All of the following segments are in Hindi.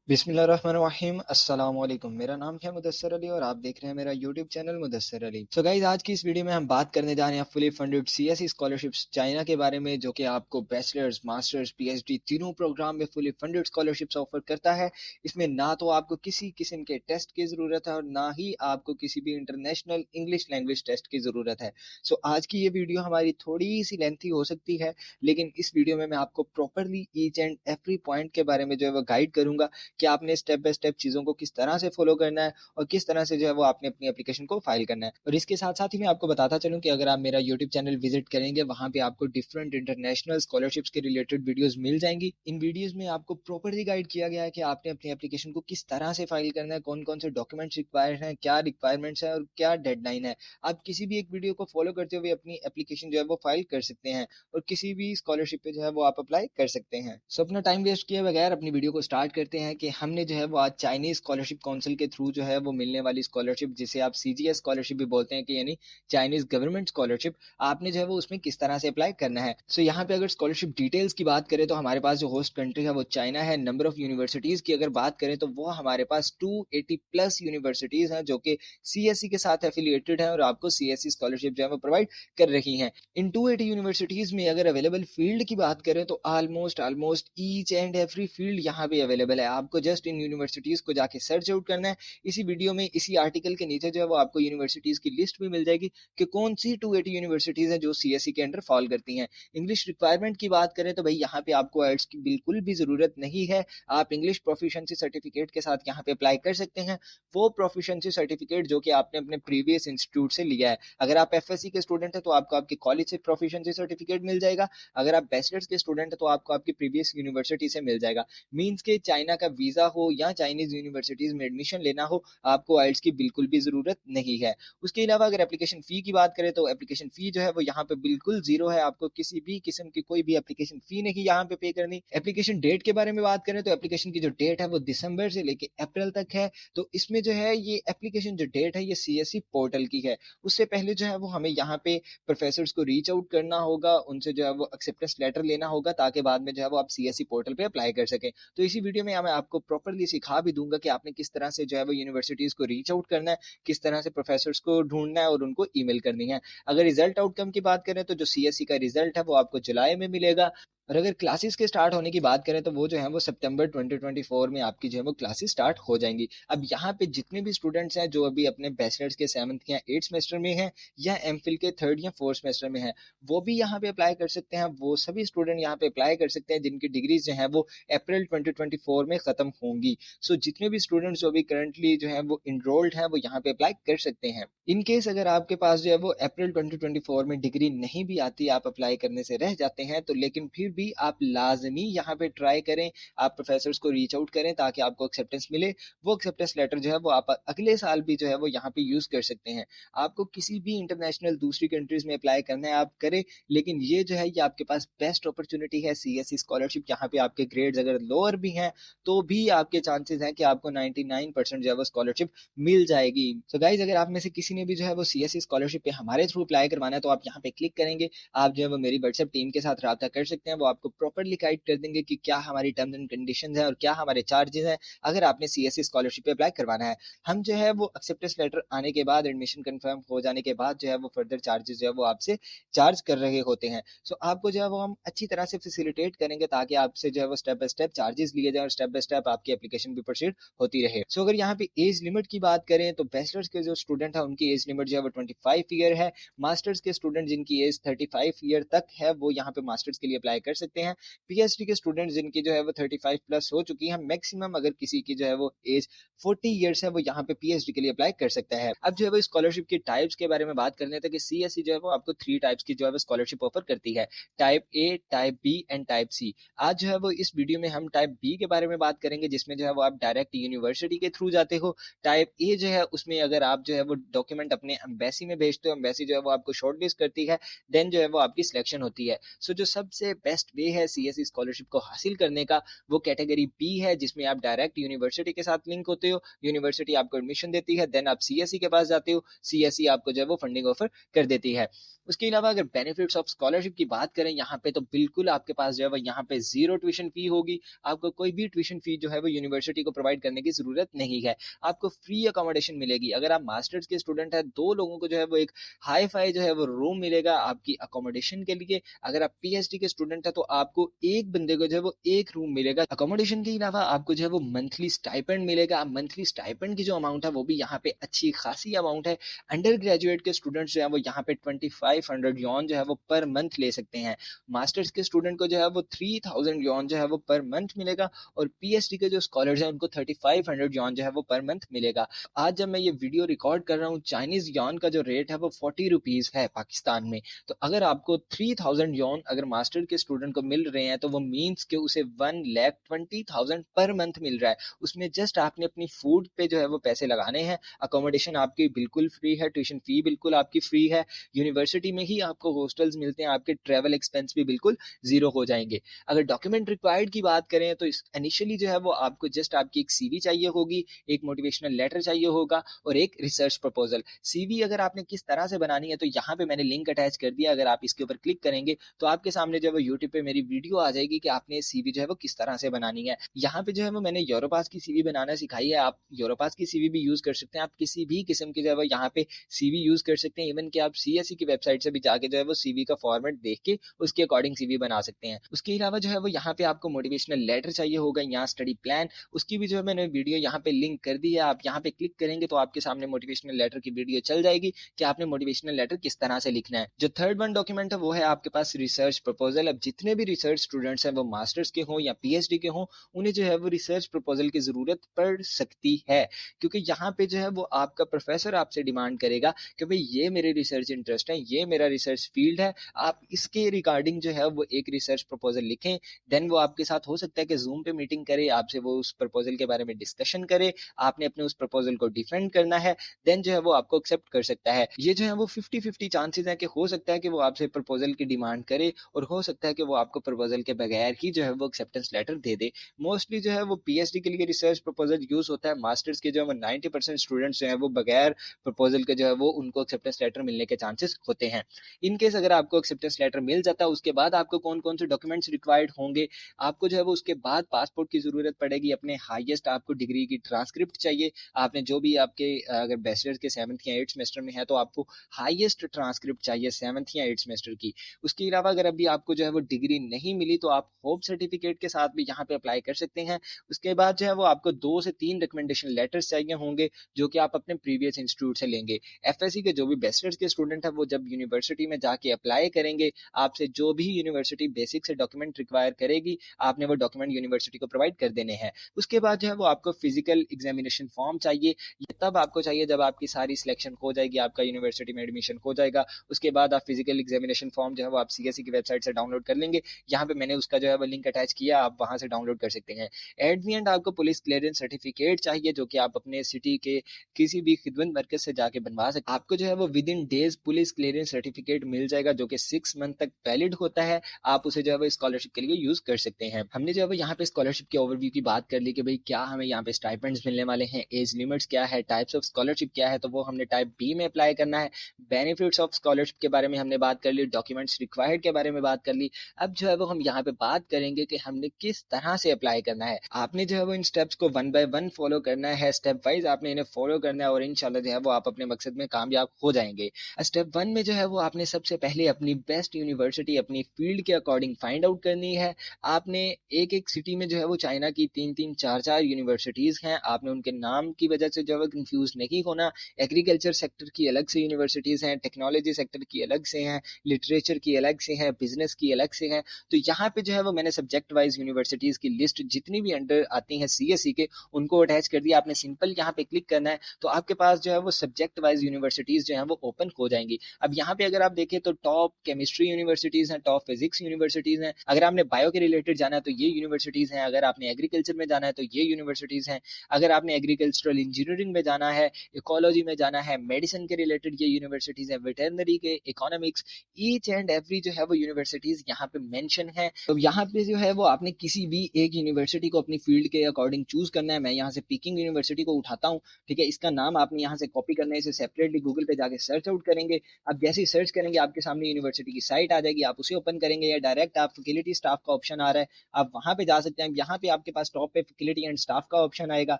बिस्मिल्लाहिर्रहमानिर्रहीम अस्सलाम वालेकुम। मेरा नाम है मुदस्सर अली और आप देख रहे हैं मेरा YouTube channel Mudassar Ali. So guys, आज की इस वीडियो में हम बात करने जा रहे हैं fully funded CSE scholarships China के बारे में, जो कि आपको बैचलर्स, मास्टर्स, पीएचडी तीनों प्रोग्राम में फुली फंडेड स्कॉलरशिप्स ऑफर करता है। इसमें ना तो आपको किसी किस्म के टेस्ट की जरूरत है और ना ही आपको किसी भी इंटरनेशनल इंग्लिश लैंग्वेज टेस्ट की जरूरत है। सो आज की ये वीडियो हमारी थोड़ी सी लेंथी हो सकती है, लेकिन इस वीडियो में मैं आपको properly each and every point के बारे में जो है वो गाइड करूंगा कि आपने स्टेप बाय स्टेप चीज़ों को किस तरह से फॉलो करना है और किस तरह से जो है वो आपने अपनी एप्लीकेशन को फाइल करना है। और इसके साथ साथ ही मैं आपको बताता चलूं कि अगर आप मेरा यूट्यूब चैनल विजिट करेंगे, वहां पे आपको डिफरेंट इंटरनेशनल स्कॉलरशिप्स के रिलेटेड वीडियोस मिल जाएंगी। इन वीडियोस में आपको प्रॉपरली गाइड किया गया है कि आपने अपनी एप्लीकेशन को किस तरह से फाइल करना है, कौन कौन से डॉक्यूमेंट्स रिक्वायर्ड हैं, क्या रिक्वायरमेंट्स है और क्या डेडलाइन है। आप किसी भी एक वीडियो को फॉलो करते हुए अपनी एप्लीकेशन जो है वो फाइल कर सकते हैं और किसी भी स्कॉलरशिप पे जो है वो आप अप्लाई कर सकते हैं। सो अपना टाइम वेस्ट किए बगैर अपनी वीडियो को स्टार्ट करते हैं कि हमने जो है वो आज चाइनीज स्कॉलरशिप काउंसिल के थ्रू जो है वो मिलने वाली स्कॉलरशिप, जिसे आप सीजीएस स्कॉलरशिप भी बोलते हैं, कि यानी चाइनीज गवर्नमेंट स्कॉलरशिप, आपने जो है वो उसमें किस तरह से अप्लाई करना है। सो यहाँ पे अगर स्कॉलरशिप डिटेल्स की बात करें तो हमारे पास जो होस्ट कंट्री है वो चाइना है। नंबर ऑफ यूनिवर्सिटीज की अगर बात करें तो वो हमारे पास 280 प्लस यूनिवर्सिटीज हैं जो कि सीएसई के साथ एफिलिएटेड है और आपको सीएसई स्कॉलरशिप जो है वो प्रोवाइड कर रही हैं। इन 280 यूनिवर्सिटीज में अगर अवेलेबल फील्ड की बात करें तो almost each and every field यहाँ पे अवेलेबल है। आपको जस्ट इन यूनिवर्सिटीज को जाके सर्च आउट करना है। इसी वीडियो में इसी आर्टिकल के नीचे जो है वो आपको यूनिवर्सिटीज की लिस्ट भी मिल जाएगी कि कौन सी 280 यूनिवर्सिटीज हैं जो सीएसई के अंडर फॉल करती हैं। इंग्लिश रिक्वायरमेंट की बात करें तो भाई यहाँ पे आपको आइल्स की बिल्कुल भी जरूरत नहीं है। आप इंग्लिश प्रोफिशिएंसी सर्टिफिकेट के साथ यहाँ पे अप्लाई कर सकते हैं, वो प्रोफिशिएंसी सर्टिफिकेट जो कि आपने अपने प्रीवियस इंस्टीट्यूट से लिया है। अगर आप एफएससी के स्टूडेंट हैं तो आपको आपके कॉलेज से प्रोफिशिएंसी सर्टिफिकेट मिल जाएगा। अगर आप बैचलर्स के स्टूडेंट हैं तो आपको आपकी प्रीवियस यूनिवर्सिटी से मिल जाएगा। मींस के चाइना का वीजा हो या चाइनीज यूनिवर्सिटीज में एडमिशन लेना हो, आपको आइल्स की बिल्कुल भी जरूरत नहीं है। उसके अलावा अगर एप्लीकेशन फी की बात करें तो एप्लीकेशन फी जो है वो यहाँ पे बिल्कुल जीरो है। आपको किसी भी किस्म की कोई भी एप्लीकेशन फी नहीं यहाँ पे पे करनी। एप्लीकेशन डेट के बारे में बात करें तो एप्लीकेशन की जो डेट है वो दिसंबर से लेके अप्रैल तक है। तो इसमें जो है ये एप्लीकेशन जो डेट है ये सीएससी पोर्टल की है। उससे पहले जो है वो हमें यहाँ पे प्रोफेसर्स को रीच आउट करना होगा, उनसे जो है वो एक्सेप्टेंस लेटर लेना होगा, ताकि बाद में जो है वो आप सीएससी पोर्टल पे अप्लाई कर सकें। तो इसी वीडियो में मैं आपको प्रॉपरली सिखा भी दूंगा कि आपने किस तरह से जो है वो यूनिवर्सिटीज को रीच आउट करना है, किस तरह से प्रोफेसर्स को ढूंढना है और उनको ईमेल करनी है। अगर रिजल्ट आउटकम की बात करें तो जो सीएससी का रिजल्ट है वो आपको जुलाई में मिलेगा। और अगर क्लासेस के स्टार्ट होने की बात करें तो वो जो है वो सितंबर 2024 में आपकी जो है वो क्लासेस स्टार्ट हो जाएंगी। अब यहाँ पे जितने भी स्टूडेंट्स हैं जो अभी अपने बैचलर्स के 7th या 8th सेमेस्टर में हैं या एमफिल के 3rd या 4th सेमेस्टर में हैं, वो भी यहाँ पे अप्लाई कर सकते हैं। वो सभी स्टूडेंट यहाँ पे अप्लाई कर सकते हैं जिनकी डिग्रीज जो है वो अप्रैल 2024 में खत्म होंगी। सो जितने भी स्टूडेंट्स जो अभी करंटली जो है वो इनरोल्ड हैं वो यहाँ पे अप्लाई कर सकते हैं। इन केस अगर आपके पास जो है वो अप्रैल 2024 में डिग्री नहीं भी आती, आप अप्लाई करने से रह जाते हैं, तो लेकिन फिर भी आप लाजमी यहाँ पे ट्राई करें, आप प्रोफेसर्स को रीच आउट करें ताकि आपको एक्सेप्टेंस मिले। वो एक्सेप्टेंस लेटर जो है वो आप अगले साल भी जो है वो यहाँ पे यूज कर सकते हैं। आपको किसी भी इंटरनेशनल दूसरी कंट्रीज में अप्लाई करना है आप करें, लेकिन ये जो है ये आपके पास बेस्ट अपॉर्चुनिटी है सीएससी स्कॉलरशिप। यहाँ पे आपके ग्रेड्स अगर लोअर भी हैं तो भी आपके चांसेस हैं कि आपको 99% जो है वो स्कॉलरशिप मिल जाएगी। तो गाइज, अगर आप में से किसी ने भी जो है वो सीएससी स्कॉलरशिप पे हमारे थ्रू अप्लाई करवाना है तो आप यहाँ पे क्लिक करेंगे, आप जो है वो मेरी व्हाट्सएप टीम के साथ रब्ता कर सकते हैं। वो आपको प्रॉपरली गाइड कर देंगे कि क्या हमारी टर्म्स एंड कंडीशंस हैं और क्या हमारे चार्जेस हैं अगर आपने सीएससी स्कॉलरशिप पे अप्लाई करवाना है। हम जो है वो एक्सेप्टेंस लेटर आने के बाद, एडमिशन कंफर्म हो जाने के बाद जो है वो फर्दर चार्जेस जो है वो आपसे चार्ज कर रहे होते हैं। सो आपको जो है वो हम अच्छी तरह से फैसिलिटेट करेंगे ताकि आपसे जो है वो स्टेप बाय स्टेप चार्जेस लिए जाए और स्टेप बाय स्टेप आपकी एप्लीकेशन भी प्रोसीड होती रहे। सो अगर यहाँ पे एज लिमिट की बात करें तो बैचलर्स के जो स्टूडेंट है उनकी एज लिमिट जो है वो 25 ईयर है। मास्टर्स के स्टूडेंट जिनकी एज 35 ईयर तक है वो यहाँ पे मास्टर्स के लिए अप्लाई कर सकते हैं। पीएचडी के स्टूडेंट जिनकी जो है वो 35 प्लस हो चुकी है, मैक्सिमम अगर किसी की जो है वो एज 40 ईयर्स है वो यहाँ पे पीएचडी के लिए अप्लाई कर सकता है। अब जो है वो स्कॉलरशिप की टाइप्स के बारे में बात कर लेते हैं कि सीएससी जो है वो आपको 3 टाइप्स की जो है वो स्कॉलरशिप ऑफर करती है, type A, type B and type C. आज जो है वो इस वीडियो में हम टाइप बी के बारे में बात करेंगे, जिसमें जो है वो आप डायरेक्ट यूनिवर्सिटी के थ्रू जाते हो। टाइप ए जो है उसमें अगर आप जो है वो डॉक्यूमेंट अपने एम्बेसी में भेजते हो, एम्बेसी जो है वो आपको शॉर्टलिस्ट करती है, देन जो है वो आपकी सिलेक्शन होती है। सो जो सबसे बेस्ट बेस्ट वे है सीएसई स्कॉलरशिप को हासिल करने का वो कैटेगरी बी है, जिसमें आप डायरेक्ट यूनिवर्सिटी के साथ लिंक होते हो, यूनिवर्सिटी आपको एडमिशन देती है, देन आप सीएसई के पास जाते हो, सीएसई आपको जो है वो फंडिंग ऑफर कर देती है। उसके अलावा अगर बेनिफिट्स ऑफ स्कॉलरशिप की बात करें यहाँ पे, तो बिल्कुल आपके पास जो है वो यहाँ पे जीरो ट्यूशन फी होगी। आपको कोई भी ट्यूशन फी जो है वो यूनिवर्सिटी को प्रोवाइड करने की जरूरत नहीं है। आपको फ्री अकोमोडेशन मिलेगी। अगर आप मास्टर्स के स्टूडेंट है, 2 लोगों को जो है वो एक हाई फाई जो है वो रूम मिलेगा आपकी अकोमोडेशन के लिए। अगर आप पीएचडी के स्टूडेंट है तो आपको एक बंदे को जो है वो एक रूम मिलेगा। अकोमोडेशन के अलावा आपको जो है वो मंथली स्टाइपेंड मिलेगा। मंथली स्टाइपेंड की जो अमाउंट है वो भी यहाँ पे अच्छी खासी अमाउंट है। अंडर ग्रेजुएट के स्टूडेंट्स जो है वो यहाँ पे 2500 यॉन जो है वो पर मंथ ले सकते हैं। मास्टर्स के स्टूडेंट को जो है वो 3000 यॉन जो है वो पर मंथ मिलेगा, और पीएचडी के जो स्कॉलर्स हैं उनको 3500 यॉन जो है वो पर मंथ मिलेगा। आज जब मैं ये वीडियो रिकॉर्ड कर रहा हूँ, चाइनीज यॉन का जो रेट है वो 40 रुपीज है पाकिस्तान में। तो अगर आपको 3000 यॉन अगर मास्टर के स्टूडेंट को मिल रहे हैं, तो वो मीन्स के उसे 1,20,000 पर मंथ मिल रहा है। उसमें जस्ट आपने अपनी फूड पे जो है वो पैसे लगाने हैं। अकोमोडेशन आपकी बिल्कुल फ्री है, ट्यूशन फी बिल्कुल आपकी फ्री है, यूनिवर्सिटी में ही आपको हॉस्टल्स मिलते हैं, आपके ट्रैवल एक्सपेंस भी बिल्कुल जीरो हो जाएंगे। अगर डॉक्यूमेंट रिक्वायर्ड की बात करें तो इनिशियली जो है वो आपको जस्ट आपकी एक सीवी चाहिए होगी, एक मोटिवेशनल लेटर चाहिए होगा, और एक रिसर्च प्रपोजल। सीवी अगर आपने किस तरह से बनानी है तो यहाँ पे मैंने लिंक अटैच कर दिया। अगर आप इसके ऊपर क्लिक करेंगे तो आपके सामने जो है वो यूट्यूब पे मेरी वीडियो आ जाएगी कि आपने सीवी जो है वो किस तरह से बनानी है। यहाँ पे जो है वो मैंने यूरोपास की सीवी बनाना सिखाई है। आप यूरोपास की सीवी भी यूज कर सकते हैं। आप किसी भी किस्म की जो है वो यहाँ पे सीवी यूज कर सकते हैं। इवन कि आप सीएसई की वेबसाइट से भी जाके जो है वो सीवी का फॉर्मेट देख के उसके अकॉर्डिंग सीवी बना सकते हैं। उसके अलावा जो है वो यहाँ पे आपको मोटिवेशनल लेटर चाहिए होगा, यहाँ स्टडी प्लान, उसकी भी जो है मैंने वीडियो यहाँ पे लिंक कर दी है। आप यहाँ पे क्लिक करेंगे तो आपके सामने मोटिवेशनल लेटर की वीडियो चल जाएगी कि आपने मोटिवेशनल लेटर किस तरह से लिखना है। जो थर्ड वन डॉक्यूमेंट है वो है आपके पास रिसर्च प्रपोजल। अब जितने भी रिसर्च स्टूडेंट्स हैं वो मास्टर्स के हों या पीएचडी के हों, उन्हें जो है वो रिसर्च प्रपोजल की जरूरत पड़ सकती है, क्योंकि यहाँ पे जो है वो आपका प्रोफेसर आपसे डिमांड करेगा कि भाई ये मेरे रिसर्च इंटरेस्ट है, ये मेरा रिसर्च फील्ड है, आप इसके रिगार्डिंग जो है वो एक रिसर्च प्रपोजल लिखें। देन वो आपके साथ हो सकता है कि जूम पे मीटिंग करे, आपसे वो उस प्रपोजल के बारे में डिस्कशन करे, आपने अपने उस प्रपोजल को डिफेंड करना है, देन जो है वो आपको एक्सेप्ट कर सकता है। ये जो है वो 50-50 चांसेस है कि हो सकता है कि वो आपसे प्रपोजल की डिमांड करे, और हो सकता है कि वो आपको प्रपोजल के बगैर ही जो है वो एक्सेप्टेंस लेटर दे दे। मोस्टली जो है वो पीएचडी के लिए रिसर्च प्रपोजल यूज होता है। मास्टर्स के जो है 90% स्टूडेंट्स जो है वो बगैर प्रपोजल के जो है वो उनको एक्सेप्टेंस लेटर मिलने के चांसेस होते हैं। इन केस अगर आपको एक्सेप्टेंस लेटर मिल जाता है, उसके बाद आपको कौन कौन से डॉक्यूमेंट्स रिक्वायर्ड होंगे, आपको जो है वो उसके बाद पासपोर्ट की जरूरत पड़ेगी, अपने हाईएस्ट आपको डिग्री की ट्रांसक्रिप्ट चाहिए। आपने जो भी आपके अगर बैचलर के 7th या 8th सेमेस्टर में है तो आपको हाईएस्ट ट्रांसक्रिप्ट चाहिए 7th या 8th सेमेस्टर की। उसके अलावा अगर अभी आपको जो है वो डिग्री नहीं मिली तो आप होप सर्टिफिकेट के साथ भी यहाँ पे अप्लाई कर सकते हैं। उसके बाद जो है वो आपको 2 से 3 रिकमेंडेशन लेटर्स चाहिए होंगे, जो कि आप अपने प्रीवियस इंस्टीट्यूट से लेंगे। एफएससी के जो भी बैचलर्स के स्टूडेंट है वो जब यूनिवर्सिटी में जाके अप्लाई करेंगे, आपसे जो भी यूनिवर्सिटी बेसिक से डॉक्यूमेंट रिक्वायर करेगी, आपने वो डॉक्यूमेंट यूनिवर्सिटी को प्रोवाइड कर देने हैं। उसके बाद जो है वो आपको फिजिकल एग्जामिनेशन फॉर्म चाहिए। ये तब आपको चाहिए जब आपकी सारी सिलेक्शन हो जाएगी, आपका यूनिवर्सिटी में एडमिशन हो जाएगा। उसके बाद आप फिजिकल एग्जामिनेशन फॉर्म जो है वो आप सीएसई की वेबसाइट से डाउनलोड कर लेंगे। यहाँ पे मैंने उसका जो है वो लिंक अटैच किया, आप वहां से डाउनलोड कर सकते हैं। एट दी एंड आपको पुलिस क्लियरेंस सर्टिफिकेट चाहिए, जो कि आप अपने सिटी के किसी भी खिदमत मरकज से जाके बनवा सकते हैं। आपको जो है वो within days police clearance certificate मिल जाएगा, जो कि 6 मंथ तक वैलिड होता है। आप उसे जो है वो स्कॉलरशिप के लिए यूज कर सकते हैं। हमने जो है वो यहाँ पे स्कॉलरशिप के ओवरव्यू की बात कर ली कि भाई क्या हमें यहाँ पे स्टाइपेंड्स मिलने वाले हैं, एज लिमिट्स क्या है, टाइप्स ऑफ स्कॉलरशिप क्या है, तो वो हमने टाइप बी में अप्लाई करना है। बेनिफिट्स ऑफ स्कॉलरशिप के बारे में हमने बात कर ली, डॉक्यूमेंट्स रिक्वायर्ड के बारे में बात कर ली। अब जो है वो हम यहाँ पे बात करेंगे कि हमने किस तरह से अप्लाई करना है। आपने जो है वो इन स्टेप्स को 1 बाय 1 फॉलो करना है, स्टेप वाइज आपने इन्हें फॉलो करना है, और इंशाल्लाह जो है वो आप अपने मकसद में कामयाब हो जाएंगे। स्टेप 1 में जो है वो आपने सबसे पहले अपनी बेस्ट यूनिवर्सिटी अपनी फील्ड के अकॉर्डिंग फाइंड आउट करनी है। आपने एक एक सिटी में जो है वो चाइना की 3-3 4-4 यूनिवर्सिटीज हैं, आपने उनके नाम की वजह से जो है कंफ्यूज नहीं होना। एग्रीकल्चर सेक्टर की अलग से यूनिवर्सिटीज हैं, टेक्नोलॉजी सेक्टर की अलग से हैं, लिटरेचर की अलग से हैं, बिजनेस की अलग से हैं। तो यहाँ पे जो है वो मैंने सब्जेक्ट वाइज यूनिवर्सिटीज की लिस्ट जितनी भी अंडर आती हैं सीएसई के, उनको अटैच कर दिया। आपने सिंपल यहाँ पे क्लिक करना है तो आपके पास जो है वो सब्जेक्ट वाइज यूनिवर्सिटीज जो है वो ओपन हो जाएंगी। अब यहाँ पे अगर आप देखें तो टॉप केमिस्ट्री यूनिवर्सिटीज हैं, टॉप फिजिक्स यूनिवर्सिटीज हैं। अगर आपने बायो के रिलेटेड जाना है तो ये यूनिवर्सिटीज हैं, अगर आपने एग्रीकल्चर में जाना है तो ये यूनिवर्सिटीज हैं, अगर आपने एग्रीकल्चरल इंजीनियरिंग में जाना है, इकोलॉजी में जाना है, मेडिसिन के रिलेटेड ये यूनिवर्सिटीज हैं, वेटरनरी के, इकोनॉमिक्स, ईच एंड एवरी जो है वो यूनिवर्सिटीज यहाँ पे मेंशन है। तो यहाँ पे जो है वो आपने किसी भी एक यूनिवर्सिटी को अपनी फील्ड के अकॉर्डिंग चूज करना है। मैं यहाँ से पीकिंग यूनिवर्सिटी को उठाता हूँ, ठीक है। इसका नाम आपने यहाँ से कॉपी करना है, इसे सेपरेटली गूगल पे जाके सर्च आउट करेंगे। आप जैसे ही सर्च करेंगे आपके सामने यूनिवर्सिटी की साइट आ जाएगी, आप उसे ओपन करेंगे या डायरेक्ट आप फैकल्टी स्टाफ का ऑप्शन आ रहा है, आप वहां पे जा सकते हैं। यहाँ पे आपके पास टॉप पे फैकल्टी एंड स्टाफ का ऑप्शन आएगा,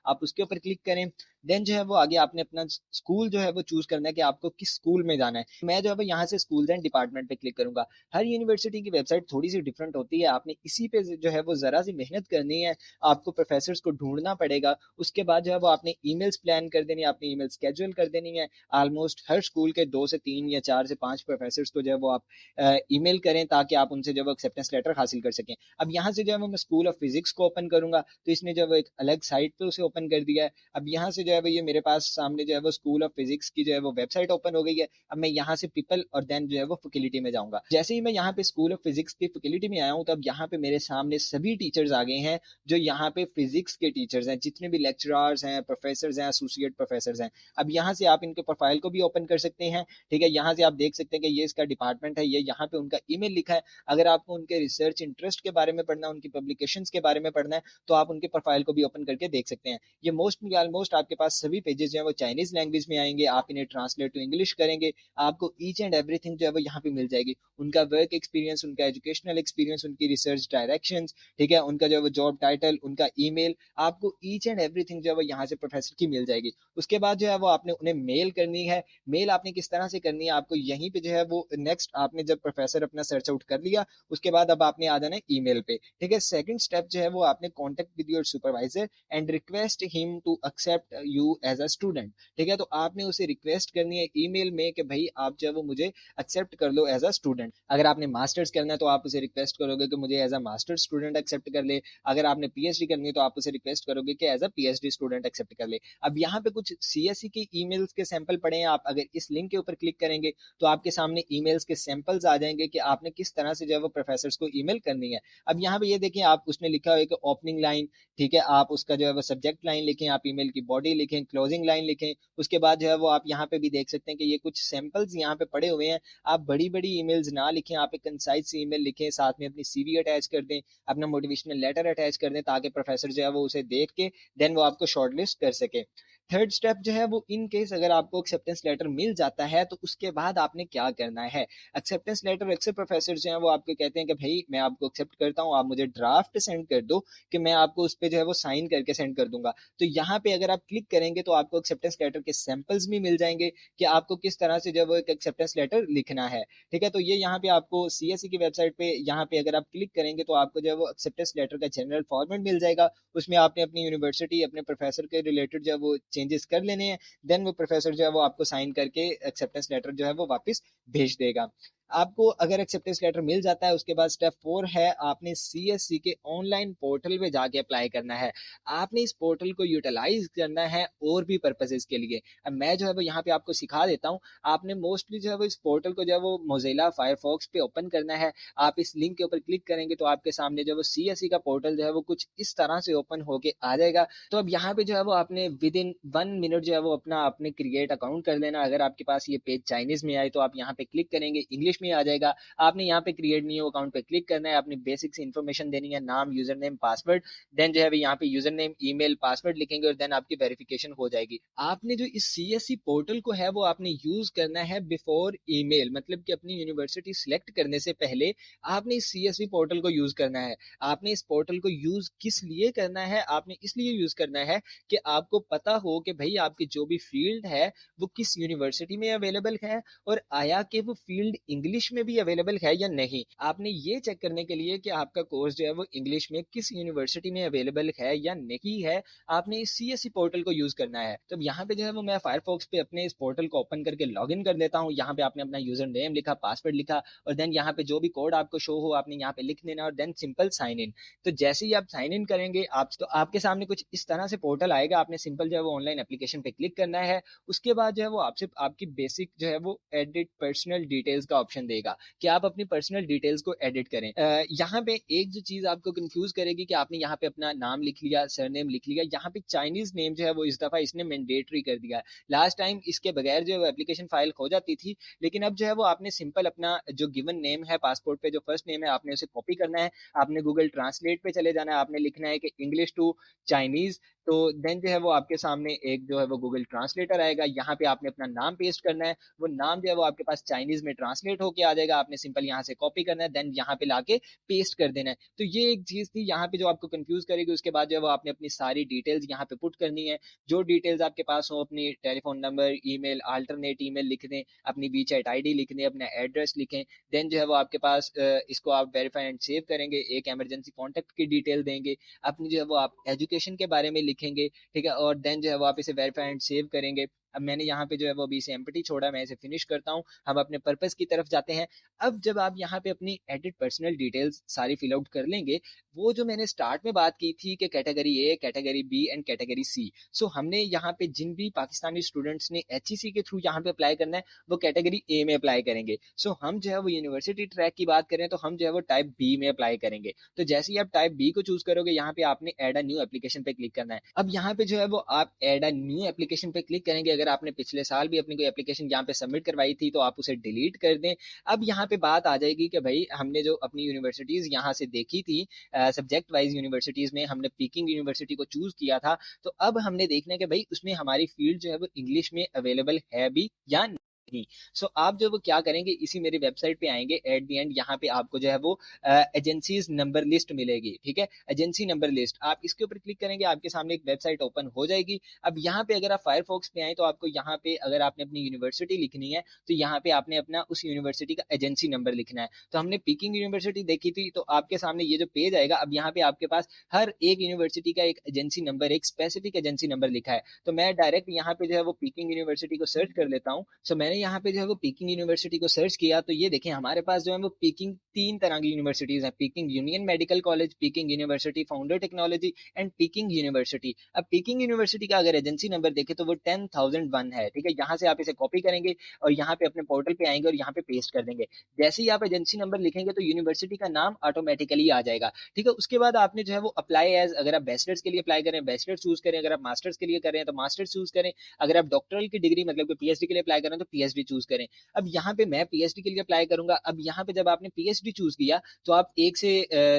आप उसके ऊपर क्लिक करें। देन जो है वो आगे आपने अपना स्कूल जो है वो चूज करना है कि आपको किस स्कूल में जाना है। मैं जो है वो यहाँ से स्कूल्स एंड डिपार्टमेंट पे क्लिक करूंगा। हर यूनिवर्सिटी की वेबसाइट थोड़ी सी डिफरेंट होती है, आपने इसी पे जो है वो जरा सी मेहनत करनी है, आपको प्रोफेसर्स को ढूंढना पड़ेगा। उसके बाद जो है वो आपने ईमेल्स प्लान कर देनी है, अपनी ईमेल स्केड्यूल कर देनी है। ऑलमोस्ट हर स्कूल के 2 से 3 या 4 से 5 प्रोफेसर्स को जो है वो आप ईमेल करें ताकि आप उनसे जो है वो एक्सेप्टेंस लेटर हासिल कर सकें। अब यहाँ से जो है वो मैं स्कूल ऑफ फिजिक्स को ओपन करूंगा, तो इसने जो है वो एक अलग साइट पे उसे ओपन कर दिया है। अब यहाँ से जो है वो ये मेरे पास सामने जो है वो स्कूल ऑफ फिजिक्स की जो है वो वेबसाइट ओपन हो गई है। अब मैं यहाँ से पीपल और देन जो है वो फैकल्टी में जाऊंगा। जैसे ही मैं यहाँ पे स्कूल ऑफ फिजिक्स की फैकल्टी में आया हूँ, तो अब यहाँ पे मेरे सामने सभी टीचर्स आ गए हैं जो यहाँ पे फिजिक्स के टीचर्स हैं, जितने भी लेक्चरर्स हैं, प्रोफेसर हैं, एसोसिएट प्रोफेसर हैं। अब यहाँ से आप इनके प्रोफाइल को भी ओपन कर सकते हैं, ठीक है। यहाँ से आप देख सकते हैं कि ये इसका डिपार्टमेंट है, ये यहाँ पे उनका ईमेल लिखा है। अगर आपको उनके रिसर्च इंटरेस्ट के बारे में पढ़ना है, उनकी पब्लिकेशंस के बारे में पढ़ना है, तो आप उनके प्रोफाइल को भी ओपन करके देख सकते हैं। ये मोस्टली ऑलमोस्ट आपके पास सभी पेजेस जो है वो चाइनीज लैंग्वेज में आएंगे, आप इन्हें ट्रांसलेट टू इंग्लिश करेंगे, आपको ईच एंड एवरीथिंग जो है वो यहाँ पे मिल जाएगी। उनका वर्क एक्सपीरियंस, उनका एजुकेशनल एक्सपीरियंस, उनकी रिसर्च डायरेक्शंस, ठीक है, उनका जो है वो जॉब टाइटल, उनका ईमेल, आपको ईच एंड एवरीथिंग जो है वो यहाँ से प्रोफेसर की मिल जाएगी। उसके बाद जो है वो आपने उन्हें मेल करनी है। मेल आपने किस तरह से करनी है, आपको यहीं पे जो है वो नेक्स्ट आपने जब प्रोफेसर अपना सर्च आउट कर लिया, उसके बाद अब आपने आ जाना है ईमेल पे, ठीक है। सेकंड स्टेप जो है वो आपने contact with your supervisor and request him to accept you as a student, ठीक है। तो आपने उसे रिक्वेस्ट करनी है ईमेल में कि भाई आप जो है वो मुझे एक्सेप्ट कर लो एज अ स्टूडेंट। अगर आपने मास्टर्स करना है तो आप उसे रिक्वेस्ट करोगे कि मुझे as a master student accept कर ले। अगर आपने पीएचडी करनी है तो आप उसे रिक्वेस्ट करोगे कि as a PhD student accept कर ले। अब यहाँ पे कुछ सीएससी के ईमेल्स के सैंपल पड़े हैं, आप अगर इस लिंक के ऊपर क्लिक करेंगे तो आपके सामने ईमेल्स के सैंपल्स आ जाएंगे कि आपने किस तरह से जो है वो प्रोफेसर्स को ईमेल करनी है। अब यहाँ पे ये देखिए, आप उसने लिखा है कि ओपनिंग लाइन, ठीक है, आप उसका जो है वो सब्जेक्ट लाइन लिखें, आप ईमेल की बॉडी लिखें, क्लोजिंग लाइन लिखें। उसके बाद जो है वो आप यहाँ पे भी देख सकते हैं कि ये कुछ सैंपल्स यहाँ पे पड़े हुए हैं। आप बड़ी बड़ी ईमेल्स ना लिखें, आप एक कंसाइज ईमेल लिखें, साथ में अपनी सीवी अटैच कर दें, अपना मोटिवेशनल लेटर अटैच कर दें, ताकि प्रोफेसर जो है वो उसे देख के देन वो आपको शॉर्टलिस्ट कर सके। थर्ड स्टेप जो है वो, इन केस अगर आपको एक्सेप्टेंस लेटर मिल जाता है तो उसके बाद आपने क्या करना है। एक्सेप्टेंस लेटर अक्सर प्रोफेसर जो है वो आपको कहते हैं कि भाई मैं आपको एक्सेप्ट करता हूँ, आप मुझे ड्राफ्ट सेंड कर दो कि मैं आपको उस पर जो है वो साइन करके सेंड कर दूंगा। तो यहाँ पे अगर आप क्लिक करेंगे तो आपको एक्सेप्टेंस लेटर के सैंपल्स भी मिल जाएंगे कि आपको किस तरह से जो है वो एक एक्सेप्टेंस लेटर लिखना है, ठीक है। तो ये यहाँ पे आपको सीएससी की वेबसाइट पे यहाँ पे अगर आप क्लिक करेंगे तो आपको जो है वो एक्सेप्टेंस लेटर का जनरल फॉर्मेट मिल जाएगा। उसमें आपने अपनी यूनिवर्सिटी, अपने प्रोफेसर के रिलेटेड जो है वो चेंजेस कर लेने हैं। देन वो प्रोफेसर जो है वो आपको साइन करके एक्सेप्टेंस लेटर जो है वो वापस भेज देगा। आपको अगर एक्सेप्टेंस लेटर मिल जाता है, उसके बाद स्टेप 4 है, आपने सीएससी के ऑनलाइन पोर्टल पे जाके अप्लाई करना है। आपने इस पोर्टल को यूटिलाइज करना है और भी पर्पसेस के लिए। अब मैं जो है वो यहाँ पे आपको सिखा देता हूँ। आपने मोस्टली जो है वो इस पोर्टल को जो है वो मोजिला फायरफॉक्स पे ओपन करना है। आप इस लिंक के ऊपर क्लिक करेंगे तो आपके सामने जो है वो सीएससी का पोर्टल जो है वो कुछ इस तरह से ओपन होके आ जाएगा। तो अब यहाँ पे जो है वो आपने विद इन 1 मिनट जो है वो अपना आपने क्रिएट अकाउंट कर लेना। अगर आपके पास ये पेज चाइनीज में आए तो आप यहाँ पे क्लिक करेंगे, इंग्लिश में आ जाएगा। आपने यहाँ पे क्रिएट न्यू अकाउंट पे क्लिक करना है, अपनी बेसिक इन्फॉर्मेशन देनी है, नाम, यूजर नेम, पासवर्ड। देन जो है यहाँ पे यूजर नेम, ईमेल, पासवर्ड लिखेंगे और देन आपकी वेरिफिकेशन हो जाएगी। आपने जो इस सीएससी पोर्टल को है वो आपने यूज करना है बिफोर ईमेल, मतलब कि अपनी यूनिवर्सिटी सिलेक्ट करने से पहले आपने इस सीएससी पोर्टल को यूज करना है। आपने इस पोर्टल को यूज किस लिए करना है, आपने इसलिए यूज करना है कि आपको पता हो कि भाई आपकी जो भी फील्ड है वो किस यूनिवर्सिटी में अवेलेबल है और आया कि वो फील्ड इंग्लिश में भी अवेलेबल है या नहीं। आपने ये चेक करने के लिए कि आपका कोर्स जो है वो इंग्लिश में किस यूनिवर्सिटी में अवेलेबल है या नहीं है, आपने इस सीएससी पोर्टल को यूज करना है। तो यहाँ पे जो है वो मैं फायरफॉक्स पे अपने इस पोर्टल को ओपन करके लॉग इन कर देता हूँ। यहाँ पे आपने अपना यूजर नेम लिखा, पासवर्ड लिखा और देन यहाँ पे जो भी कोड आपको शो हो आपने यहाँ पे लिख देना और देन सिंपल साइन इन। तो जैसे ही आप साइन इन करेंगे आप तो आपके सामने कुछ इस तरह से पोर्टल आएगा। आपने सिंपल जो है वो ऑनलाइन एप्लीकेशन पे क्लिक करना है। उसके बाद जो है वो आपसे आपकी बेसिक जो है वो एडिट पर्सनल डिटेल्स का ऑप्शन ऑप्शन देगा कि आप अपनी पर्सनल डिटेल्स को एडिट करें। यहाँ पे एक जो चीज आपको कंफ्यूज करेगी कि आपने यहाँ पे अपना नाम लिख लिया, सरनेम लिख लिया, यहाँ पे चाइनीज नेम जो है वो इस दफा इसने मैंडेटरी कर दिया है। लास्ट टाइम इसके बगैर जो है एप्लीकेशन फाइल हो जाती थी, लेकिन अब जो है वो आपने सिंपल अपना जो गिवन नेम है पासपोर्ट पे, जो फर्स्ट नेम है, आपने उसे कॉपी करना है, आपने गूगल ट्रांसलेट पे चले जाना है, आपने लिखना है कि इंग्लिश टू चाइनीज, तो देन जो है वो आपके सामने एक जो है वो गूगल ट्रांसलेटर आएगा, यहाँ पे आपने अपना नाम पेस्ट करना है, वो नाम जो है वो आपके पास चाइनीज में ट्रांसलेट होके आ जाएगा, आपने सिंपल यहाँ से कॉपी करना है, देन यहाँ पे लाके पेस्ट कर देना है। तो ये एक चीज थी यहाँ पे जो आपको कंफ्यूज करेगी। उसके बाद जो है वो आपने अपनी सारी डिटेल्स यहाँ पे पुट करनी है, जो डिटेल्स आपके पास हो, अपनी telephone number, email, alternate email लिख दें, अपनी वीचैट आईडी लिख दें, अपना एड्रेस लिखें, देन जो है वो आपके पास इसको आप वेरीफाई एंड सेव करेंगे, एक इमरजेंसी कॉन्टेक्ट की डिटेल देंगे, अपनी जो है वो आप एजुकेशन के बारे में लिखेंगे, ठीक है, और देन जो है वो आप इसे वेरीफाई एंड सेव करेंगे। अब मैंने यहाँ पे जो है वो अभी इसे एम्प्टी छोड़ा, मैं इसे फिनिश करता हूँ, हम अपने पर्पस की तरफ जाते हैं। अब जब आप यहाँ पे अपनी एडिट पर्सनल डिटेल्स सारी फिल आउट कर लेंगे, वो जो मैंने स्टार्ट में बात की थी कि category A, category B and category C, so हमने यहाँ पे जिन भी पाकिस्तानी स्टूडेंट्स ने एचईसी के थ्रू यहाँ पे अप्लाई करना है वो कैटेगरी ए में अप्लाई करेंगे। सो हम जो है वो यूनिवर्सिटी ट्रैक की बात करें तो हम जो है वो टाइप बी में अप्लाई करेंगे। तो जैसे ही आप टाइप बी को चूज करोगे, यहाँ पे आपने एड अ न्यू एप्लीकेशन पे क्लिक करना है। अब यहाँ पे जो है वो आप एड अ न्यू एप्लीकेशन पे क्लिक करेंगे। अगर आपने पिछले साल भी अपनी कोई एप्लीकेशन यहाँ पे सबमिट करवाई थी तो आप उसे डिलीट कर दें। अब यहाँ पे बात आ जाएगी कि भाई हमने जो अपनी यूनिवर्सिटीज यहाँ से देखी थी, सब्जेक्ट वाइज यूनिवर्सिटीज में हमने पीकिंग यूनिवर्सिटी को चूज किया था, तो अब हमने देखना है कि भाई उसमें हमारी फील्ड जो है वो इंग्लिश में अवेलेबल है भी या नहीं। सो आप जो वो क्या करेंगे, इसी मेरी वेबसाइट पे आएंगे, एट द एंड यहाँ पे आपको जो है वो एजेंसीज नंबर लिस्ट मिलेगी, ठीक है, एजेंसी नंबर लिस्ट, आप इसके ऊपर क्लिक करेंगे, आपके सामने एक वेबसाइट ओपन हो जाएगी। अब यहाँ पे अगर आप फायरफॉक्स पे आए तो आपको यहाँ पे अगर आपने अपनी यूनिवर्सिटी लिखनी है तो यहाँ पे आपने अपना उस यूनिवर्सिटी का एजेंसी नंबर लिखना है। तो हमने पीकिंग यूनिवर्सिटी देखी थी, तो आपके सामने ये जो पेज आएगा, अब यहाँ पे आपके पास हर एक यूनिवर्सिटी का एक एजेंसी नंबर, एक स्पेसिफिक एजेंसी नंबर लिखा है। तो मैं डायरेक्ट यहाँ पे जो है वो पीकिंग यूनिवर्सिटी को सर्च कर लेता हूँ। सो मैंने यहाँ पे जो है वो पीकिंग यूनिवर्सिटी को सर्च किया, तो ये देखें हमारे पास जो है वो पीकिंग तीन तरह की यूनिवर्सिटीज हैं, peeking union medical college, peeking university founder technology and peeking university. अब पीकिंग यूनिवर्सिटी का अगर एजेंसी नंबर देखें तो वो 10,001 है, ठीक है, यहाँ से आप इसे कॉपी करेंगे और यहाँ पे अपने पोर्टल पे आएंगे और यहाँ पे पेस्ट कर देंगे। जैसे ही आप एजेंसी नंबर लिखेंगे तो यूनिवर्सिटी का नाम ऑटोमेटिकली आ जाएगा, ठीक है। उसके बाद आपने जो है वो अप्लाई एज, अगर आप बैचलर्स के लिए अप्लाई करें बैचलर्स चूज करें, अगर आप मास्टर्स के लिए कर रहे हैं तो मास्टर्स चूज करें, अगर आप डॉक्टरल की डिग्री मतलब पीएचडी के लिए अप्लाई करें तो पीएचडी चूज करें। अब यहाँ पे मैं पीएचडी के लिए अप्लाई करूंगा। अब यहाँ पे जब आपने पीएचडी चूज किया तो आप 1 से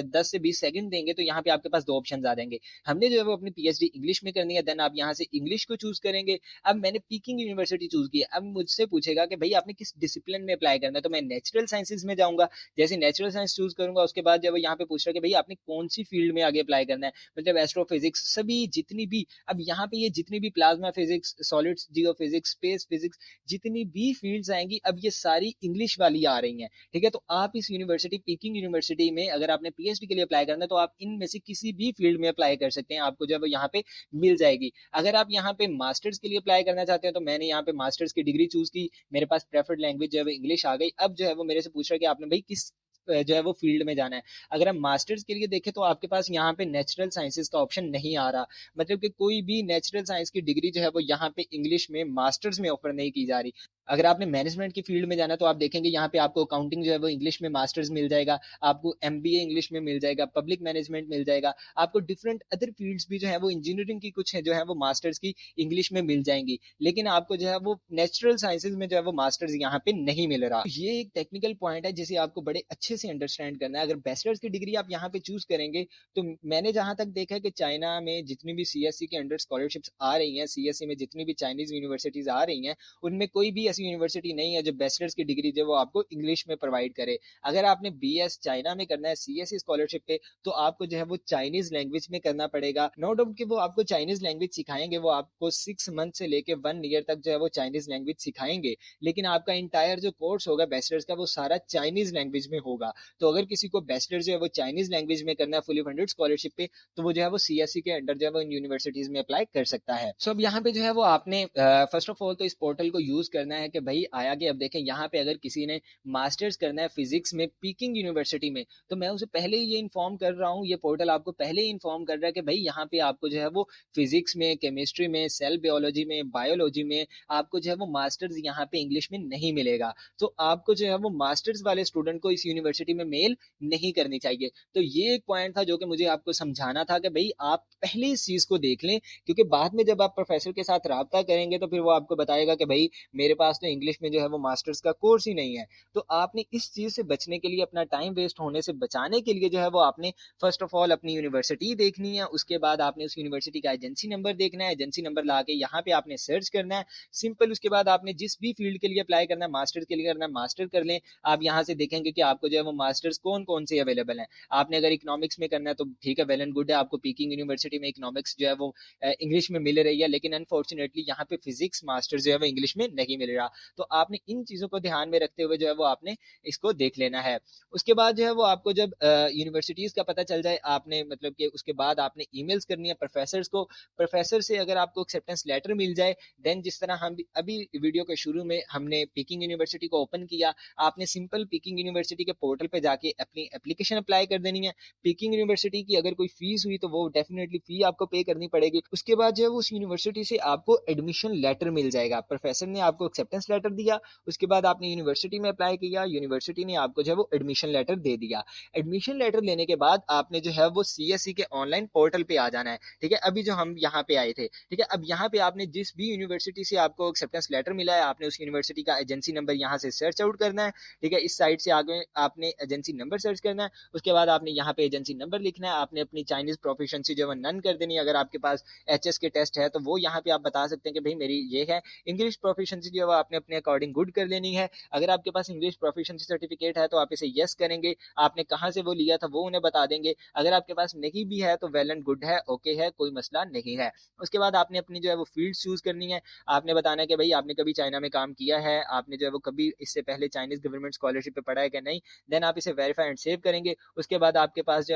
10 से 20 सेकंड देंगे तो यहाँ पे आपके पास दो ऑप्शन आ जाएंगे। हमने जो है वो अपनी पीएचडी इंग्लिश में करनी है, देन आप यहाँ से इंग्लिश को चूज करेंगे। अब मैंने पीकिंग यूनिवर्सिटी चूज की, अब मुझसे पूछेगा कि भाई आपने किस डिसिप्लिन में अप्लाई करना है, तो मैं नेचुरल साइंसेज में जाऊंगा। जैसे नेचुरल साइंस चूज करूंगा उसके बाद जब यहाँ पे पूछ रहा है कि भाई आपने कौन सी फील्ड में आगे अप्लाई करना है, मतलब एस्ट्रोफिजिक्स, सभी जितनी भी, अब यहाँ पे ये जितनी भी प्लाज्मा फिजिक्स, सॉलिड्स, जियो फिजिक्स, स्पेस फिजिक्स, जितनी भी फील्ड्स आएंगी अब ये सारी इंग्लिश वाली आ रही हैं, ठीक है। तो आप इस यूनिवर्सिटी पीकिंग यूनिवर्सिटी में अगर आपने पीएचडी के लिए अप्लाई करना है तो आप इनमें से किसी भी फील्ड में अप्लाई कर सकते हैं, आपको जो है यहाँ पे मिल जाएगी। अगर आप यहाँ पे मास्टर्स के लिए अप्लाई करना चाहते हैं तो मैंने यहाँ पे मास्टर्स की डिग्री चूज की, मेरे पास प्रेफर्ड लैंग्वेज जो है वो इंग्लिश आ गई। अब जो है वो मेरे से पूछ रहा है कि आपने भाई किस जो है वो फील्ड में जाना है। अगर हम मास्टर्स के लिए देखें तो आपके पास यहाँ पे नेचुरल साइंसेज का ऑप्शन नहीं आ रहा, मतलब कि कोई भी नेचुरल साइंस की डिग्री जो है वो यहाँ पे इंग्लिश में मास्टर्स में ऑफर नहीं की जा रही। अगर आपने मैनेजमेंट की फील्ड में जाना तो आप देखेंगे यहाँ पे आपको अकाउंटिंग जो है वो इंग्लिश में मास्टर्स मिल जाएगा, आपको एमबीए इंग्लिश में मिल जाएगा, पब्लिक मैनेजमेंट मिल जाएगा, आपको डिफरेंट अदर फील्ड्स भी जो है वो इंजीनियरिंग की कुछ है जो है वो मास्टर्स की इंग्लिश में मिल जाएंगी, लेकिन आपको जो है वो नेचुरल साइंसेज में जो है वो मास्टर्स यहाँ पे नहीं मिल रहा। ये एक टेक्निकल पॉइंट है जिसे आपको बड़े अच्छे से अंडरस्टैंड करना है। अगर बैचलर्स की डिग्री आप यहाँ पे चूज करेंगे तो मैंने जहां तक देखा है कि चाइना में जितनी भी सीएससी के अंडर स्कॉलरशिप्स आ रही हैं, सीएससी में जितनी भी चाइनीज यूनिवर्सिटीज आ रही हैं, उनमें कोई भी ऐसी यूनिवर्सिटी नहीं है जो बैचलर्स की डिग्री जो वो आपको इंग्लिश में प्रोवाइड करे। अगर आपने बीएस चाइना में करना है सीएससी स्कॉलरशिप पे तो आपको जो है वो चाइनीज लैंग्वेज में करना पड़ेगा। नो डाउट कि वो आपको चाइनीज लैंग्वेज सिखाएंगे, वो आपको 6 मंथ से लेके 1 ईयर तक जो है वो चाइनीज लैंग्वेज सिखाएंगे, लेकिन आपका इंटायर जो कोर्स होगा बैचलर्स का वो सारा चाइनीज लैंग्वेज में होगा। तो अगर किसी को बैचलर जो है वो चाइनीज लैंग्वेज में करना है फुली फंडेड स्कॉलरशिप पे तो वो जो है वो सीएससी के अंडर जो है वो इन यूनिवर्सिटीज में अप्लाई कर सकता है। सो अब यहाँ पे जो है वो आपने फर्स्ट ऑफ ऑल तो इस पोर्टल को यूज करना है कि भाई आया कि अब देखें यहाँ पे अगर किसी ने मास्टर्स करना है फिजिक्स में पीकिंग यूनिवर्सिटी में, तो मैं उसे पहले ही ये इन्फॉर्म कर रहा हूँ, ये पोर्टल आपको पहले ही इन्फॉर्म कर रहा है कि भाई यहाँ पे आपको जो है वो फिजिक्स में, केमिस्ट्री में, सेल बायोलॉजी में, बायोलॉजी में आपको जो है वो मास्टर्स यहाँ पे इंग्लिश में नहीं मिलेगा। तो आपको जो है वो मास्टर्स वाले स्टूडेंट को इस यूनिवर्सिटी में मेल नहीं करनी चाहिए। तो ये एक पॉइंट था जो कि मुझे आपको समझाना था कि भाई आप पहले इस चीज को देख लें, क्योंकि बाद में जब आप प्रोफेसर के साथ राब्ता करेंगे तो फिर वो आपको बताएगा कि भाई मेरे पास तो इंग्लिश में जो है वो मास्टर्स का कोर्स ही नहीं है। तो आपने इस चीज से बचने के लिए, अपना टाइम वेस्ट होने से बचाने के लिए जो है वो आपने फर्स्ट ऑफ ऑल अपनी यूनिवर्सिटी देखनी है, उसके बाद आपने उस यूनिवर्सिटी का एजेंसी नंबर देखना है, एजेंसी नंबर ला के यहाँ पे आपने सर्च करना है सिंपल। उसके बाद आपने जिस भी फील्ड के लिए अप्लाई करना है, मास्टर के लिए करना है, मास्टर कर लें। आप यहाँ से देखेंगे कि आपको जो है वो मास्टर्स कौन कौन से अवेलेबल हैं। आपने अगर इकोनॉमिक्स में करना है तो ठीक है, वेल एंड गुड है, आपको पीकिंग यूनिवर्सिटी में इकोनॉमिक्स जो है वो इंग्लिश में मिल रही है, लेकिन अनफॉर्चुनेटली यहाँ पे फिजिक्स मास्टर जो है वो इंग्लिश में नहीं मिल रहा। तो आपने इन चीजों को ध्यान में रखते हुए जो है वो आपने इसको देख लेना है। उसके बाद जो है वो आपको जब यूनिवर्सिटीज का पता चल जाए, आपने मतलब कि उसके बाद आपने ईमेल्स करनी है प्रोफेसर को। प्रोफेसर से अगर आपको एक्सेप्टेंस लेटर मिल जाए, देन जिस तरह हम अभी वीडियो के शुरू में हमने पीकिंग यूनिवर्सिटी को ओपन किया, आपने सिंपल पीकिंग यूनिवर्सिटी के पोर्टल पे जाके अपनी एप्लीकेशन अप्लाई कर देनी है। पीकिंग यूनिवर्सिटी की अगर कोई फीस हुई तो वो डेफिनेटली फी आपको पे करनी पड़ेगी। उसके बाद जो है उस यूनिवर्सिटी से आपको एडमिशन लेटर मिल जाएगा। प्रोफेसर ने आपको एक्सेप्टेंस लेटर दिया, उसके बाद आपने यूनिवर्सिटी में अप्लाई किया, यूनिवर्सिटी ने आपको जो है वो एडमिशन लेटर दे दिया। एडमिशन लेटर लेने के बाद आपने जो है वो सीएसई के ऑनलाइन पोर्टल पे आ जाना है। ठीक है, अभी जो हम यहाँ पे आए थे, ठीक है, अब यहाँ पे आपने जिस भी यूनिवर्सिटी से आपको एक्सेप्टेंस लेटर मिला है, आपने उस यूनिवर्सिटी का एजेंसी नंबर यहाँ से सर्च आउट करना है। ठीक है, इस साइट से आगे आपने एजेंसी नंबर सर्च करना है। उसके बाद आपने यहाँ पे एजेंसी नंबर लिखना है। आपने अपनी चाइनीज प्रोफिशिएंसी जो है नन कर देनी है। अगर आपके पास एचएस के टेस्ट है तो वो यहाँ पे आप बता सकते हैं कि भाई मेरी ये है। इंग्लिश प्रोफिशिएंसी जो है आपने अपने अकॉर्डिंग गुड कर लेनी है। अगर आपके पास इंग्लिश प्रोफिशिएंसी सर्टिफिकेट है तो आप इसे यस करेंगे, आपने कहाँ से वो लिया था वो उन्हें बता देंगे। अगर आपके पास नहीं भी है तो वेल एंड गुड है, ओके है, कोई मसला नहीं है। उसके बाद आपने अपनी जो है वो फील्ड चूज करनी है। आपने बताना है कि भाई आपने कभी चाइना में काम किया है, आपने जो है वो कभी इससे पहले चाइनीज गवर्नमेंट स्कॉलरशिप पे पढ़ा है कि नहीं। देन आप इसे वेरीफाई एंड सेव करेंगे। उसके बाद आपके पास जो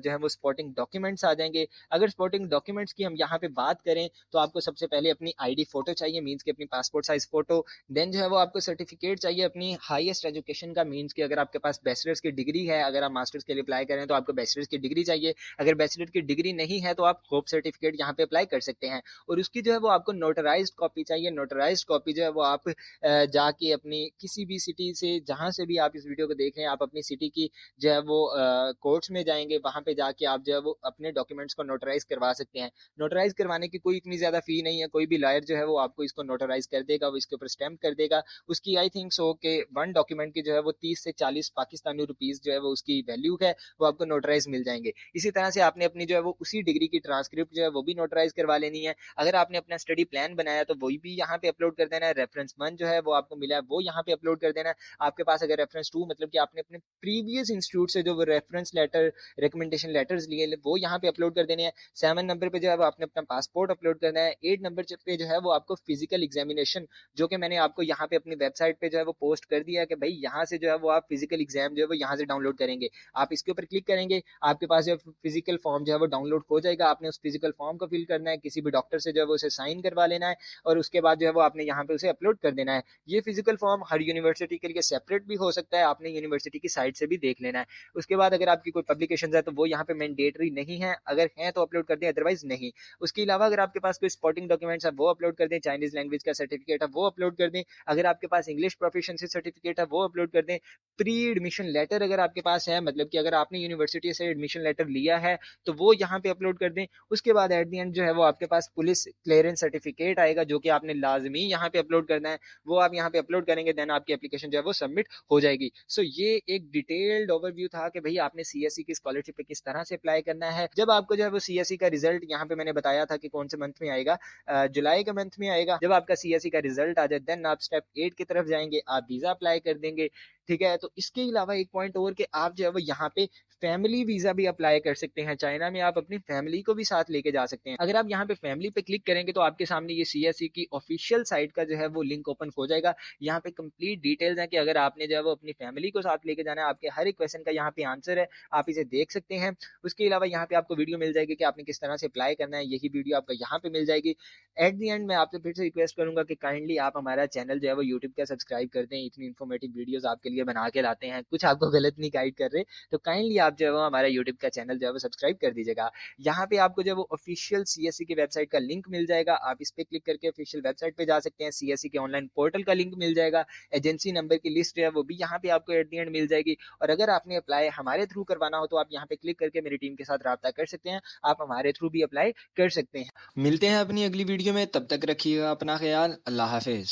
है वो सपोर्टिंग डॉक्यूमेंट्स आ जाएंगे। अगर सपोर्टिंग डॉक्यूमेंट्स की हम यहाँ पे बात करें तो आपको सबसे पहले अपनी आईडी फोटो चाहिए, मींस की अपनी पासपोर्ट साइज फोटो। देन जो है वो आपको सर्टिफिकेट चाहिए अपनी हाईएस्ट एजुकेशन का, मींस की अगर आपके पास बैचलर्स की डिग्री है, अगर आप मास्टर्स के लिए अप्लाई करें तो आपको बैचलर्स की डिग्री चाहिए। अगर बैचलर की डिग्री नहीं है तो आप होप सर्टिफिकेट यहाँ पे अप्लाई कर सकते हैं। और उसकी जो है वो आपको नोटराइज्ड कॉपी चाहिए। नोटराइज्ड कॉपी जो है वो आप जाके अपनी किसी भी सिटी से, जहां से भी आप इस वीडियो को देख रहे हैं, आप अपनी सिटी की जो है वो कोर्ट्स में जाएंगे, वहां पे जाके आप जो है वो अपने डॉक्यूमेंट्स को नोटराइज करवा सकते हैं। नोटराइज करवाने की कोई इतनी ज्यादा फी नहीं है, कोई भी लॉयर जो है वो आपको इसको नोटराइज कर देगा, वो इसके ऊपर स्टैम्प कर देगा। उसकी आई थिंक सो के वन डॉक्यूमेंट की जो है वो 30 से 40 पाकिस्तानी रुपीज जो है वो उसकी वैल्यू है, वो आपको नोटराइज मिल जाएंगे। इसी तरह से आपने अपनी जो है वो उसी डिग्री की ट्रांसक्रिप्ट जो है वो भी नोटराइज करवा लेनी है। अगर आपने अपना स्टडी प्लान बनाया तो वही भी यहाँ पे अपलोड कर देना है। रेफरेंस 1 जो है वो आपको मिला है वो यहाँ पे अपलोड कर देना है। आपके पास अगर रेफरेंस 2 मतलब कि आपने अपने प्रीवियस इंस्टीट्यूट से जो वो रेफरेंस लेटर, रिकमेंडेशन लेटर्स लिए वो यहाँ पे अपलोड कर देने हैं। 7 नंबर पे जो है वो आपने अपना पासपोर्ट अपलोड करना है। 8 नंबर पे जो है वो आपको फिजिकल एग्जामिनेशन, जो कि मैंने आपको यहाँ पे अपनी वेबसाइट पे जो है वो पोस्ट कर दिया है कि भाई यहाँ से जो है वो आप फिजिकल एग्जाम जो है वो यहाँ से डाउनलोड करेंगे। आप इसके ऊपर क्लिक करेंगे, आपके पास जो फिजिकल फॉर्म जो है वो डाउनलोड हो जाएगा। आपने उस फिजिकल फॉर्म को फिल करना है, किसी भी डॉक्टर से जो है वो उसे साइन करवा लेना है, और उसके बाद जो है वो आपने यहाँ पे उसे अपलोड कर देना है। ये फिजिकल फॉर्म हर यूनिवर्सिटी के लिए सेपरेट भी हो सकता है, आपने यूनिवर्सिटी की साइट से भी देख लेना है। उसके बाद अगर आपकी कोई पब्लिकेशन है तो वो यहाँ पे मैंडेटरी नहीं है, अगर है तो अपलोड कर दें, अदरवाइज नहीं। उसके अलावा अगर आपके पास कोई सपोर्टिंग डॉक्यूमेंट्स है वो अपलोड कर दें, चाइनीज लैंग्वेज का सर्टिफिकेट है वो अपलोड कर दें, अगर आपके पास इंग्लिश प्रोफिशिएंसी सर्टिफिकेट है वो अपलोड कर दें। प्री एडमिशन लेटर अगर आपके पास है, मतलब कि अगर आपने यूनिवर्सिटी से एडमिशन लेटर लिया है तो वो यहाँ पे अपलोड कर दें। उसके बाद एट द एंड जो है वो आपके पास पुलिस क्लियरेंस सर्टिफिकेट आएगा, जो कि आपने लाजमी यहाँ पे अपलोड करना है। वो आप यहाँ पे अपलोड करेंगे, देन आपकी एप्लीकेशन जो है वो सबमिट हो जाएगी। सो ये एक डिटेल्ड ओवरव्यू था कि भाई आपने सीएससी की स्कॉलरशिप पे किस तरह से अप्लाई करना है। जब आपको जो है वो सीएससी का रिजल्ट, यहाँ पे मैंने बताया था कि कौन से मंथ में आएगा, जुलाई के मंथ में आएगा। जब आपका सीएससी का रिजल्ट आ जाए देन आप स्टेप 8 की तरफ जाएंगे, आप वीजा अप्लाई कर देंगे। ठीक है। तो इसके अलावा एक पॉइंट और कि आप जो है वो यहाँ पे फैमिली वीजा भी अप्लाई कर सकते हैं। चाइना में आप अपनी फैमिली को भी साथ लेके जा सकते हैं। अगर आप यहाँ पे फैमिली पे क्लिक करेंगे तो आपके सामने ये सीएसई की ऑफिशियल साइट का जो है वो लिंक ओपन हो जाएगा। यहाँ पे कंप्लीट डिटेल्स हैं कि अगर आपने जो है वो अपनी फैमिली को साथ लेके जाना है, आपके हर एक क्वेश्चन का यहाँ पे आंसर है, आप इसे देख सकते हैं। उसके अलावा यहाँ पे आपको वीडियो मिल जाएगी कि आपने किस तरह से अप्लाई करना है, यही वीडियो आपको यहाँ पे मिल जाएगी। एट दी एंड मैं आपसे फिर से रिक्वेस्ट करूंगा कि काइंडली आप हमारा चैनल जो है वो यूट्यूब का सब्सक्राइब कर दें। इतनी इन्फॉर्मेटिव वीडियोस आपके लिए बना के लाते हैं, कुछ आपको गलत नहीं गाइड कर रहे, तो काइंडली आप जो है वो हमारा यूट्यूब का चैनल जो है वो सब्सक्राइब कर दीजिएगा। यहाँ पे आपको जो है वो ऑफिशियल सीएससी की वेबसाइट का लिंक मिल जाएगा, आप इस पे क्लिक करके ऑफिशियल वेबसाइट पे जा सकते हैं। सीएससी के ऑनलाइन पोर्टल का लिंक मिल जाएगा, एजेंसी नंबर की लिस्ट है वो भी यहाँ पे आपको एट दी एंड मिल जाएगी। और अगर आपने अप्लाई हमारे थ्रू करवाना हो तो आप यहाँ पे क्लिक करके मेरी टीम के साथ रब्ता कर सकते हैं, आप हमारे थ्रू भी अप्लाई कर सकते हैं। मिलते हैं अपनी अगली वीडियो में, तब तक रखिएगा अपना ख्याल। अल्लाह हाफिज।